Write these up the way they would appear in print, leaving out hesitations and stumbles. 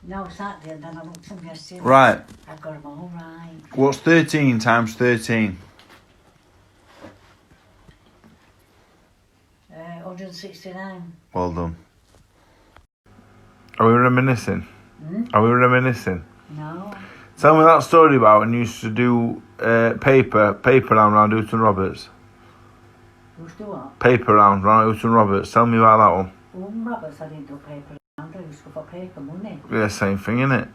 No, Saturday, and then I looked at them yesterday. Right. I've got them all right. What's 13 times 13? 169. Well done. Are we reminiscing? Are we reminiscing? No. Tell me that story about when you used to do paper round Houghton Roberts. Used to what? Paper round Houghton Roberts. Tell me about that one. Roberts, I didn't do paper round. I used to go for paper money. Yeah, same thing, innit?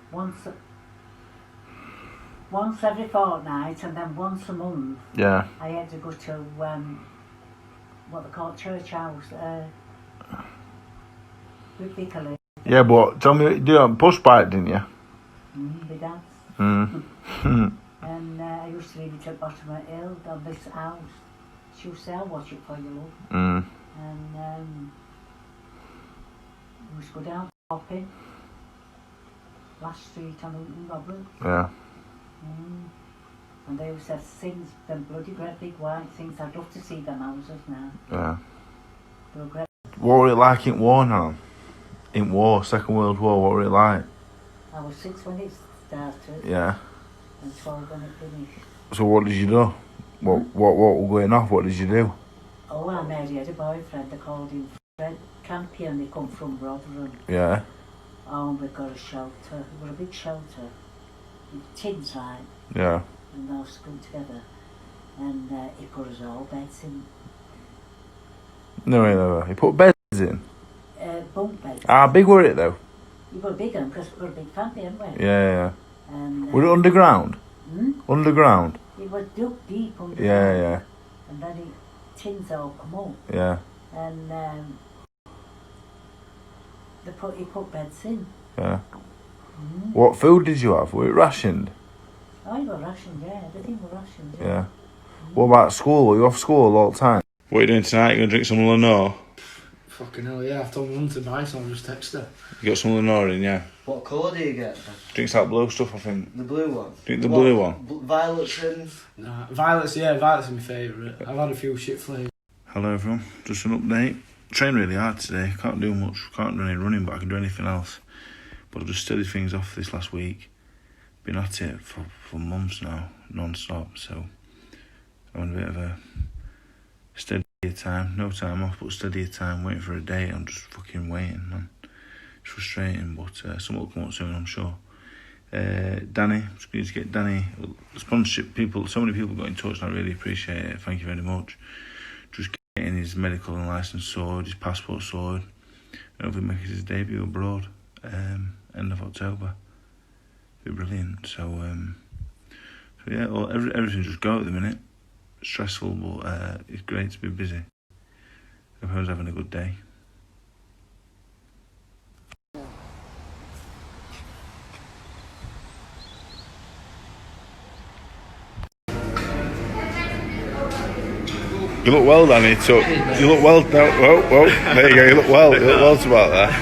Once every fortnight, and then once a month. Yeah. I had to go to what they call church house. With Vicarly. Yeah, but tell me, you do a push bike, didn't you? My dad's. And I used to leave it at the bottom of the hill on this house. She used to say, I'll watch it for you, love. And we used to go down shopping. Last street on Houghton Roberts. Yeah. And they always have things, them bloody great big white things. I'd love to see them houses now. Yeah. They were great. What were it like in war now? In war, Second World War, what were it like? I was 6 when it started. Yeah. And 12 when it finished. So what did you do? What were going off? What did you do? Oh, I married a boyfriend. They called him Fred Campion. They come from Rotherham. Yeah. Oh, and we got a shelter. It was a big shelter. With tins like. Yeah. And they all screwed together. And he put us all beds in. No, never. He put beds in? Bunk beds. How big were it though? You got a big one because we got a big family, haven't we? Yeah. And, were it underground? Underground? It was dug deep underground. Yeah. And then tins all come up. Yeah. And he put beds in. Yeah. What food did you have? Were it rationed? Oh, you were rationed, yeah. Everything was rationed, Yeah. What about school? Were you off school all the time? What are you doing tonight? You going to drink some Lenore? Fucking hell, yeah. I've told my mum to buy some, I'll just text her. You got some Lenore in, yeah? What colour do you get? Drinks that blue stuff, I think. The blue one? Drink the blue one? Violets and... Nah, Violet's are my favourite. I've had a few shit flavours. Hello everyone, just an update. Trained really hard today, can't do much, can't do any running, but I can do anything else. But I've just steadied things off this last week. Been at it for months now, non-stop, so I'm in a bit of a steady time, no time off, but steady time, waiting for a date. I'm just fucking waiting, man. It's frustrating, but something will come up soon, I'm sure. Danny, just need to get Danny, sponsorship people, so many people got in touch and I really appreciate it, thank you very much. Just getting his medical and licence sorted, his passport sorted, and hopefully making his debut abroad, end of October. Be brilliant. So yeah, well, everything's just go at the minute. Stressful, but it's great to be busy. Everyone's having a good day. You look well, Danny. So you look well. Whoa, there you go. You look well. You look well to about there.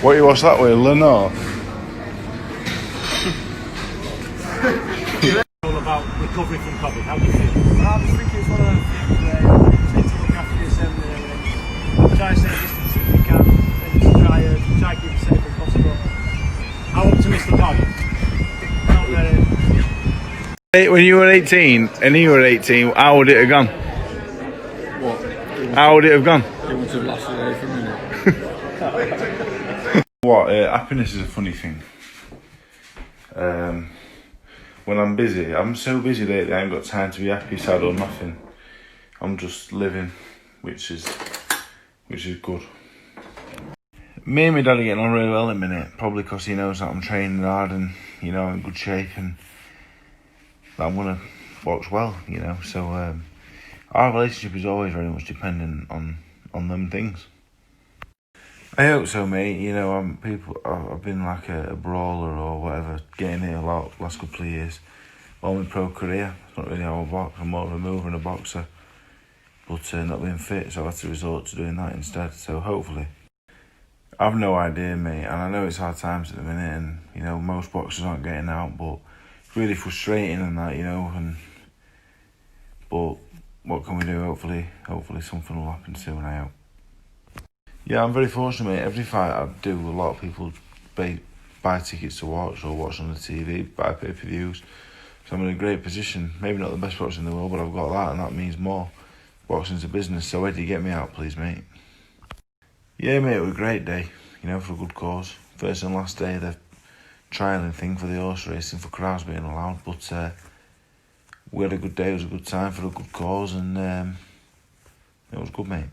What you watch that way, Lenore? All about recovery from COVID. How do you feel? I just think it's one of those things where you need to look after yourself and try to stay distance if you can and try to keep it safe as possible. How optimistic are you? Not very. When you were 18 and he was 18, how would it have gone? What? How would it have gone? It would have lasted there for a minute. What? Happiness is a funny thing. When I'm busy, I'm so busy lately, I ain't got time to be happy, sad or nothing. I'm just living, which is good. Me and my dad are getting on really well in a minute, probably because he knows that I'm training hard and, you know, in good shape and that I'm going to box well, you know. So our relationship is always very much dependent on them things. I hope so, mate. You know, I've been like a brawler or whatever, getting hit a lot last couple of years. All my pro career, it's not really how I box. I'm more of a mover and a boxer, but not being fit, so I've had to resort to doing that instead. So hopefully, I've no idea, mate. And I know it's hard times at the minute, and you know most boxers aren't getting out, but it's really frustrating and that, you know. But what can we do? Hopefully something will happen soon. I hope. Yeah, I'm very fortunate, mate. Every fight I do, a lot of people buy tickets to watch or watch on the TV, buy pay-per-views. So I'm in a great position. Maybe not the best boxer in the world, but I've got that, and that means more. Boxing's a business, so Eddie, get me out, please, mate. Yeah, mate, it was a great day, you know, for a good cause. First and last day of the trialling thing for the horse racing, for crowds being allowed, but we had a good day, it was a good time for a good cause, and it was good, mate.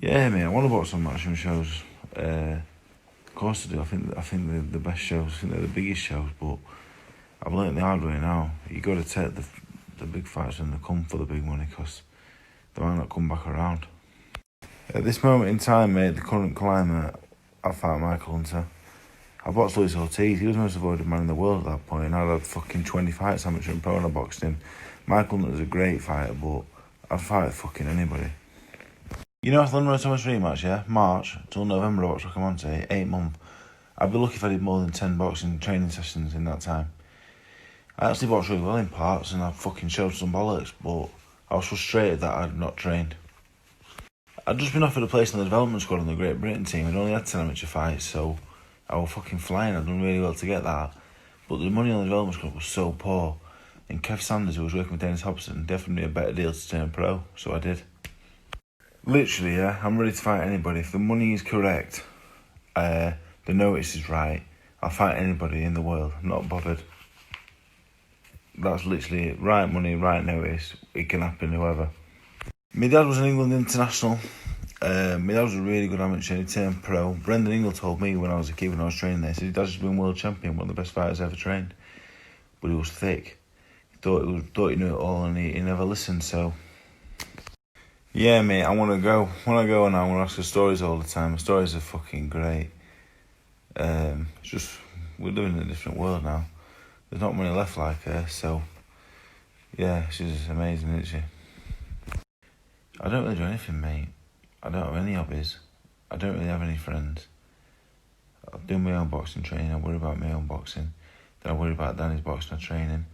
Yeah, mate, I want to watch some matchroom shows. Of course I do. I think they're the best shows. I think they're the biggest shows, but I've learnt the hard way now. You got to take the big fights when they come for the big money, because they might not come back around. At this moment in time, mate, the current climate, I'll fight Michael Hunter. I boxed Luis Ortiz. He was the most avoided man in the world at that point. I'd had fucking 20 fights, amateur and pro, and I boxed him. Michael Hunter's a great fighter, but I'd fight fucking anybody. You know, Athlon Thomas rematch, yeah? March till November, I watched Rocamonte, 8 months. I'd be lucky if I did more than 10 boxing training sessions in that time. I actually boxed really well in parts, and I fucking showed some bollocks, but I was frustrated that I'd not trained. I'd just been offered a place in the development squad on the Great Britain team. I'd only had 10 amateur fights, so I was fucking flying. I'd done really well to get that. But the money on the development squad was so poor. And Kev Sanders, who was working with Dennis Hobson, definitely a better deal to turn pro, so I did. Literally, yeah, I'm ready to fight anybody. If the money is correct, the notice is right, I'll fight anybody in the world. I'm not bothered. That's literally it. Right money, right notice. It can happen, whoever. My dad was an England international. My dad was a really good amateur. He turned pro. Brendan Ingle told me when I was a kid, when I was training there, he said his dad's just been world champion, one of the best fighters ever trained. But he was thick. He thought he knew it all, and he never listened. So yeah, mate, I want to go. When I go now, I want to ask for stories all the time. The stories are fucking great. It's just, we're living in a different world now. There's not many left like her, so yeah, she's amazing, isn't she? I don't really do anything, mate. I don't have any hobbies. I don't really have any friends. I do my own boxing training. I worry about my own boxing. Then I worry about Danny's boxing and training.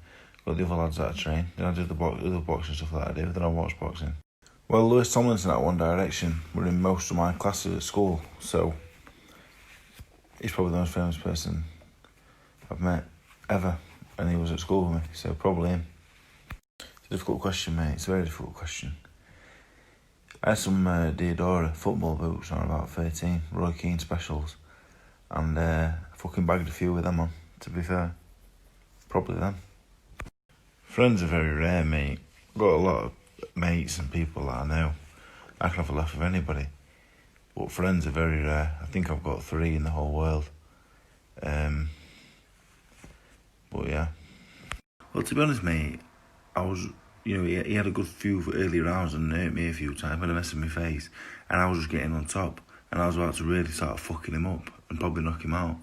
Got the other lads that I train. Then I do the other boxing stuff that I do. Then I watch boxing. Well, Lewis Tomlinson at One Direction were in most of my classes at school, so he's probably the most famous person I've met ever, and he was at school with me, so probably him. It's a difficult question, mate. It's a very difficult question. I had some Diodora football boots when I was about 13, Roy Keane specials, and fucking bagged a few with them on, to be fair. Probably them. Friends are very rare, mate. Got a lot of mates and people that I know. I can have a laugh with anybody. But friends are very rare. I think I've got 3 in the whole world. But yeah. Well, to be honest, mate, I was... You know, he had a good few early rounds and hurt me a few times, had a mess in my face, and I was just getting on top, and I was about to really start fucking him up and probably knock him out,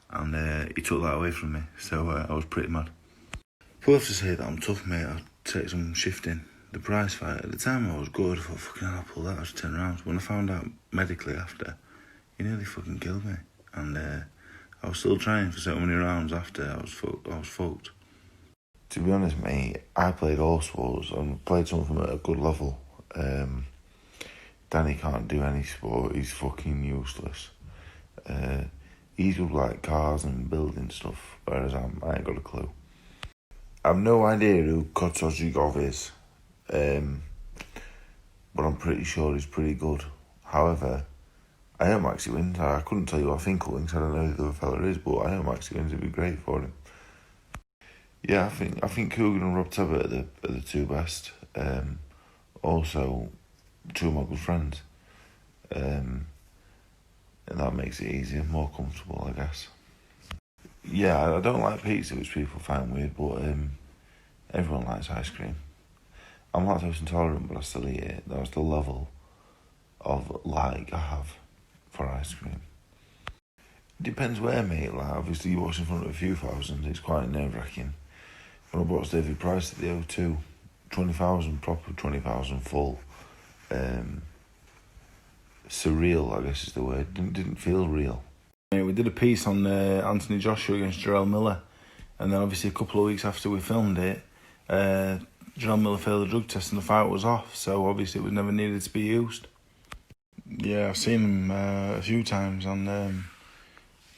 and he took that away from me, so I was pretty mad. People have to say that I'm tough, mate. I'll take some shifting. The prize fight, at the time I was good. I thought, fucking hell, I'll pull that. I was 10 rounds. When I found out medically after, he nearly fucking killed me, and I was still trying for so many rounds after. I was fucked. To be honest, mate, I played all sports and played some of them at a good level. Danny can't do any sport. He's fucking useless. He's good like cars and building stuff, whereas I ain't got a clue. I've no idea who Kotozhigov is, but I'm pretty sure he's pretty good. However, I hope Maxi wins. I couldn't tell you what I think he'll win, because I don't know who the other fella is, but I hope Maxi wins. It'd be great for him. Yeah, I think Coogan and Rob Tebbett are the 2 best. Also, 2 of my good friends. And that makes it easier, more comfortable, I guess. Yeah, I don't like pizza, which people find weird, but everyone likes ice cream. I'm lactose intolerant, but I still eat it. That's the level of like I have for ice cream. It depends where, mate. Like, obviously, you watch in front of a few thousand, it's quite nerve-wracking. When I watched David Price at the O2, 20,000 proper, 20,000 full. Surreal, I guess is the word. Didn't feel real. We did a piece on Anthony Joshua against Jarrell Miller, and then obviously a couple of weeks after we filmed it, Jarrell Miller failed the drug test and the fight was off, so obviously it was never needed to be used. Yeah, I've seen him a few times, and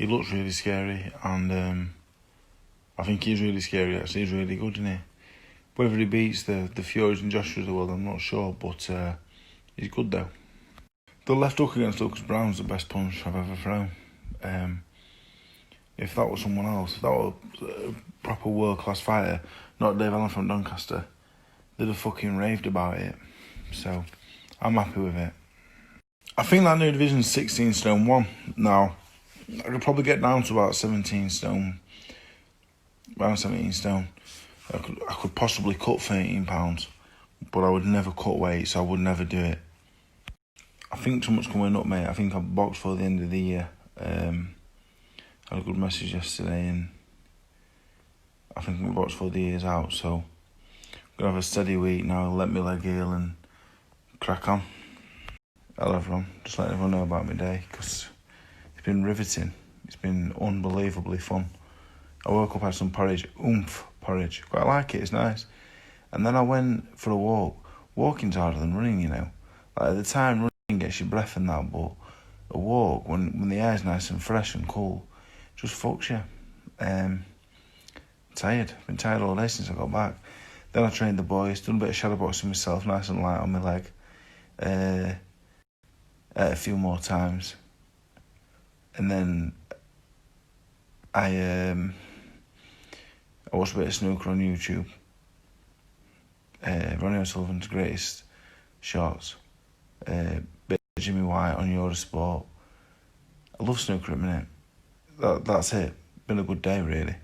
he looks really scary, and I think he's really scary. Actually, he's really good, isn't he? Whether he beats the Furies and Joshua's of the world, I'm not sure, but he's good though. The left hook against Lucas Brown's the best punch I've ever thrown. If that was someone else, if that was a proper world-class fighter, not Dave Allen from Doncaster, they'd have fucking raved about it. So, I'm happy with it. I think that new division's 16 stone 1 now. I could probably get down to about 17 stone. Around 17 stone. I could possibly cut 13 pounds, but I would never cut weight, so I would never do it. I think something's coming up, mate. I think I've boxed for the end of the year. Had a good message yesterday, and I think my box for the year's out, so I'm gonna have a steady week now, let my leg heal and crack on. Hello everyone, just letting everyone know about my day, because it's been riveting. It's been unbelievably fun. I woke up, had some porridge, porridge, quite like it, it's nice. And then I went for a walk. Walking's harder than running, you know. Like at the time, running gets your breath and that, but a walk, when the air's nice and fresh and cool, just fucks you. Tired. Been tired all day since I got back. Then I trained the boys, done a bit of shadow boxing myself, nice and light on my leg. A few more times. And then I watched a bit of snooker on YouTube. Ronnie O'Sullivan's Greatest Shots. Bit of Jimmy White on Eurosport. I love snooker at the minute. That's it. Been a good day, really.